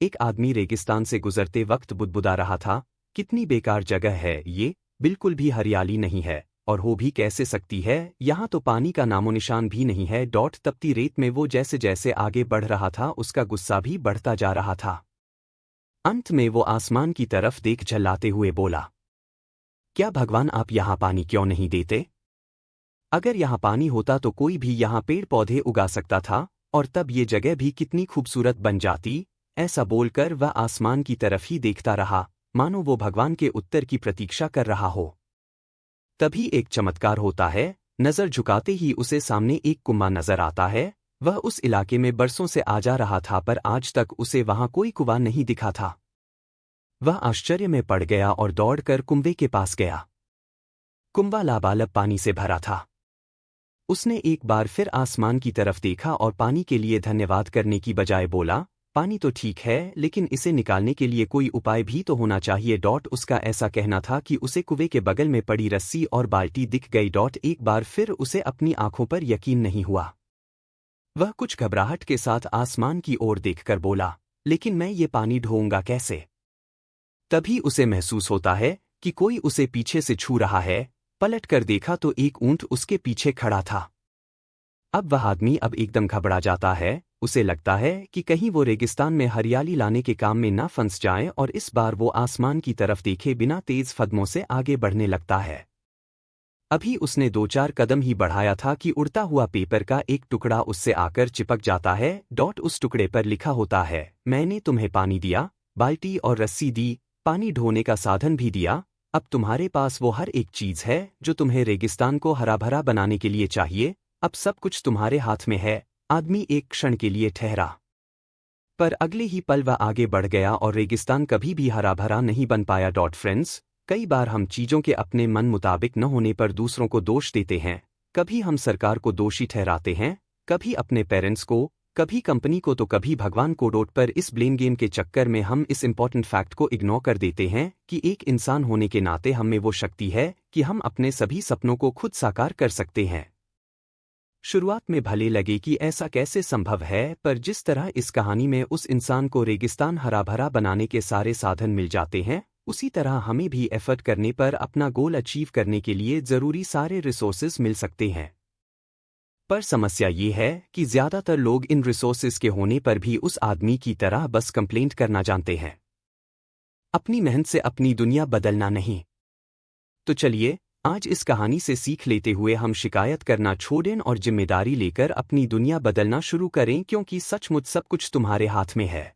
एक आदमी रेगिस्तान से गुजरते वक्त बुदबुदा रहा था, कितनी बेकार जगह है ये, बिल्कुल भी हरियाली नहीं है, और हो भी कैसे सकती है, यहाँ तो पानी का नामोनिशान भी नहीं है। तपती रेत में वो जैसे जैसे आगे बढ़ रहा था उसका गुस्सा भी बढ़ता जा रहा था। अंत में वो आसमान की तरफ देख झल्लाते हुए बोला, क्या भगवान आप यहाँ पानी क्यों नहीं देते? अगर यहाँ पानी होता तो कोई भी यहाँ पेड़ पौधे उगा सकता था, और तब ये जगह भी कितनी खूबसूरत बन जाती। ऐसा बोलकर वह आसमान की तरफ ही देखता रहा, मानो वो भगवान के उत्तर की प्रतीक्षा कर रहा हो। तभी एक चमत्कार होता है, नजर झुकाते ही उसे सामने एक कुआं नजर आता है। वह उस इलाके में बरसों से आ जा रहा था पर आज तक उसे वहां कोई कुआं नहीं दिखा था। वह आश्चर्य में पड़ गया और दौड़कर कुंवे के पास गया। कुंवा लबालब पानी से भरा था। उसने एक बार फिर आसमान की तरफ देखा और पानी के लिए धन्यवाद करने की बजाय बोला, पानी तो ठीक है लेकिन इसे निकालने के लिए कोई उपाय भी तो होना चाहिए। उसका ऐसा कहना था कि उसे कुएं के बगल में पड़ी रस्सी और बाल्टी दिख गई। एक बार फिर उसे अपनी आंखों पर यकीन नहीं हुआ। वह कुछ घबराहट के साथ आसमान की ओर देखकर बोला, लेकिन मैं ये पानी ढोऊंगा कैसे? तभी उसे महसूस होता है कि कोई उसे पीछे से छू रहा है। पलट कर देखा तो एक ऊंट उसके पीछे खड़ा था। अब वह आदमी अब एकदम घबरा जाता है। उसे लगता है कि कहीं वो रेगिस्तान में हरियाली लाने के काम में ना फंस जाए, और इस बार वो आसमान की तरफ देखे बिना तेज कदमों से आगे बढ़ने लगता है। अभी उसने 2-4 कदम ही बढ़ाया था कि उड़ता हुआ पेपर का एक टुकड़ा उससे आकर चिपक जाता है। उस टुकड़े पर लिखा होता है, मैंने तुम्हें पानी दिया, बाल्टी और रस्सी दी, पानी ढोने का साधन भी दिया। अब तुम्हारे पास वो हर एक चीज है जो तुम्हें रेगिस्तान को हरा भरा बनाने के लिए चाहिए। अब सब कुछ तुम्हारे हाथ में है। आदमी एक क्षण के लिए ठहरा, पर अगले ही पल वह आगे बढ़ गया और रेगिस्तान कभी भी हरा भरा नहीं बन पाया। फ्रेंड्स, कई बार हम चीजों के अपने मन मुताबिक न होने पर दूसरों को दोष देते हैं। कभी हम सरकार को दोषी ठहराते हैं, कभी अपने पेरेंट्स को, कभी कंपनी को, तो कभी भगवान को। पर इस ब्लेम गेम के चक्कर में हम इस इंपॉर्टेंट फैक्ट को इग्नोर कर देते हैं कि एक इंसान होने के नाते हम में वो शक्ति है कि हम अपने सभी सपनों को खुद साकार कर सकते हैं। शुरुआत में भले लगे कि ऐसा कैसे संभव है, पर जिस तरह इस कहानी में उस इंसान को रेगिस्तान हरा भरा बनाने के सारे साधन मिल जाते हैं, उसी तरह हमें भी एफर्ट करने पर अपना गोल अचीव करने के लिए जरूरी सारे रिसोर्सेज मिल सकते हैं। पर समस्या ये है कि ज्यादातर लोग इन रिसोर्सेज के होने पर भी उस आदमी की तरह बस कंप्लेंट करना जानते हैं, अपनी मेहनत से अपनी दुनिया बदलना नहीं। तो चलिए आज इस कहानी से सीख लेते हुए हम शिकायत करना छोड़ें और जिम्मेदारी लेकर अपनी दुनिया बदलना शुरू करें, क्योंकि सचमुच सब कुछ तुम्हारे हाथ में है।